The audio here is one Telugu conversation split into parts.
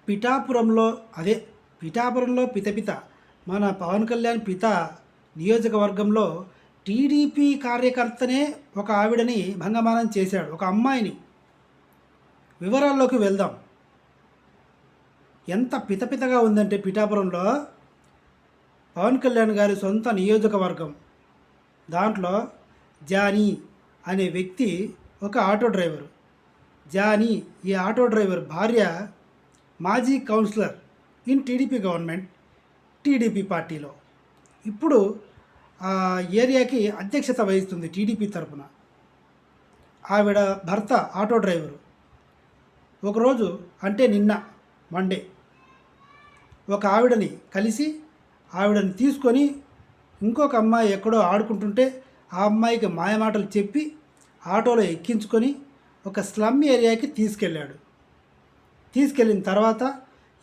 పిఠాపురంలో అదే పిఠాపురంలో పిత మన పవన్ కళ్యాణ్ పిత నియోజకవర్గంలో టీడీపీ కార్యకర్తనే ఒక ఆవిడని భంగమానం చేశాడు, ఒక అమ్మాయిని. వివరాల్లోకి వెళ్దాం. ఎంత పితపితగా ఉందంటే పిఠాపురంలో పవన్ కళ్యాణ్ గారి సొంత నియోజకవర్గం. దాంట్లో జానీ అనే వ్యక్తి ఒక ఆటో డ్రైవరు. జానీ ఈ ఆటో డ్రైవర్ భార్య మాజీ councillor in TDP government, TDP పార్టీలో. ఇప్పుడు ఆ ఏరియాకి అధ్యక్షత వహిస్తుంది టీడీపీ తరఫున. ఆవిడ భర్త ఆటో డ్రైవరు. ఒకరోజు అంటే నిన్న మండే ఒక ఆవిడని కలిసి ఆవిడని తీసుకొని ఇంకొక అమ్మాయి ఎక్కడో ఆడుకుంటుంటే ఆ అమ్మాయికి మాయమాటలు చెప్పి ఆటోలో ఎక్కించుకొని ఒక స్లమ్ ఏరియాకి తీసుకెళ్ళాడు. తీసుకెళ్ళిన తర్వాత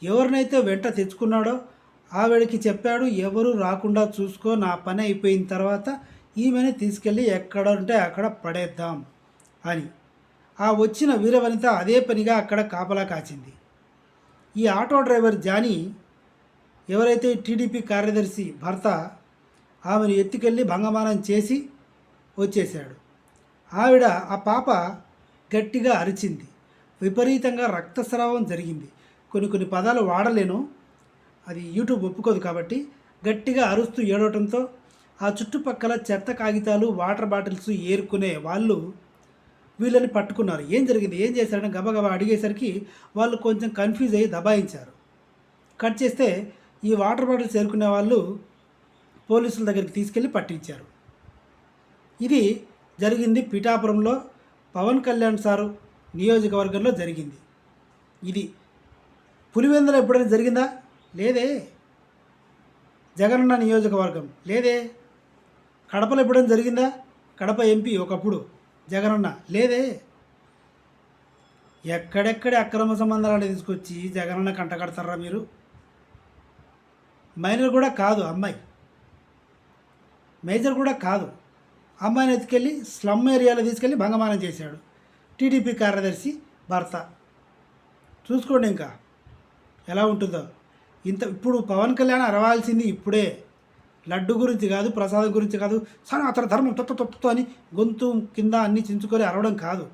ఎవరినైతే వెంట తెచ్చుకున్నాడో ఆవిడకి చెప్పాడు, ఎవరు రాకుండా చూసుకో, నా పని అయిపోయిన తర్వాత ఈమెను తీసుకెళ్ళి ఎక్కడ ఉంటే అక్కడ పడేద్దాం అని. ఆ వచ్చిన వీరవనిత అదే పనిగా అక్కడ కాపలా కాచింది. ఈ ఆటో డ్రైవర్ జానీ ఎవరైతే టీడీపీ కార్యదర్శి భర్త, ఆమెను ఎత్తుకెళ్ళి భంగమానం చేసి వచ్చేశాడు. ఆవిడ ఆ పాప గట్టిగా అరిచింది. విపరీతంగా రక్తస్రావం జరిగింది. కొన్ని పదాలు వాడలేను, అది యూట్యూబ్ ఒప్పుకోదు కాబట్టి. గట్టిగా అరుస్తూ ఏడవటంతో ఆ చుట్టుపక్కల చెత్త కాగితాలు, వాటర్ బాటిల్స్ ఏరుకునే వాళ్ళు వీళ్ళని పట్టుకున్నారు. ఏం జరిగింది, ఏం చేశారని గబగబా అడిగేసరికి వాళ్ళు కొంచెం కన్ఫ్యూజ్ అయ్యి దబాయించారు. కట్ చేస్తే ఈ వాటర్ బాటిల్స్ ఏరుకునే వాళ్ళు పోలీసుల దగ్గరికి తీసుకెళ్ళి పట్టించారు. ఇది జరిగింది పిఠాపురంలో పవన్ కళ్యాణ్ సారు నియోజకవర్గంలో జరిగింది. ఇది పులివెందులో ఎప్పుడైనా జరిగిందా? లేదే. జగనన్న నియోజకవర్గం లేదే. కడపలో ఎప్పుడైనా జరిగిందా? కడప ఎంపీ ఒకప్పుడు జగనన్న లేదే. ఎక్కడెక్కడి అక్రమ సంబంధాలను తీసుకొచ్చి జగనన్న కంటకడతారా మీరు? మైనర్ కూడా కాదు అమ్మాయి, మేజర్ కూడా కాదు. అమ్మాయిని ఎత్తుకెళ్ళి స్లమ్ ఏరియాలో తీసుకెళ్ళి భంగమానం చేశాడు టీడీపీ కార్యదర్శి భర్త. చూసుకోండి ఇంకా ఎలా ఉంటుందో. ఇప్పుడు పవన్ కళ్యాణ్ అరవాల్సింది ఇప్పుడే లడ్డు గురించి కాదు, ప్రసాదం గురించి కాదు, సనాతన ధర్మం తొత్తు అని గొంతు కింద అన్నీ చించుకొని అరవడం కాదు.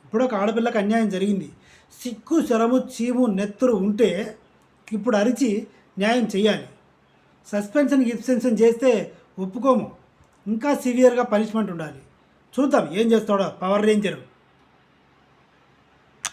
ఇప్పుడు ఒక ఆడపిల్లకి అన్యాయం జరిగింది. సిగ్గు, శరము, చీము, నెత్తురు ఉంటే ఇప్పుడు అరిచి న్యాయం చేయాలి. సస్పెన్షన్ గిస్పెన్షన్ చేస్తే ఒప్పుకోము. ఇంకా సివియర్గా పనిష్మెంట్ ఉండాలి. చూద్దాం ఏం చేస్తాడో పవర్ రేంజర్.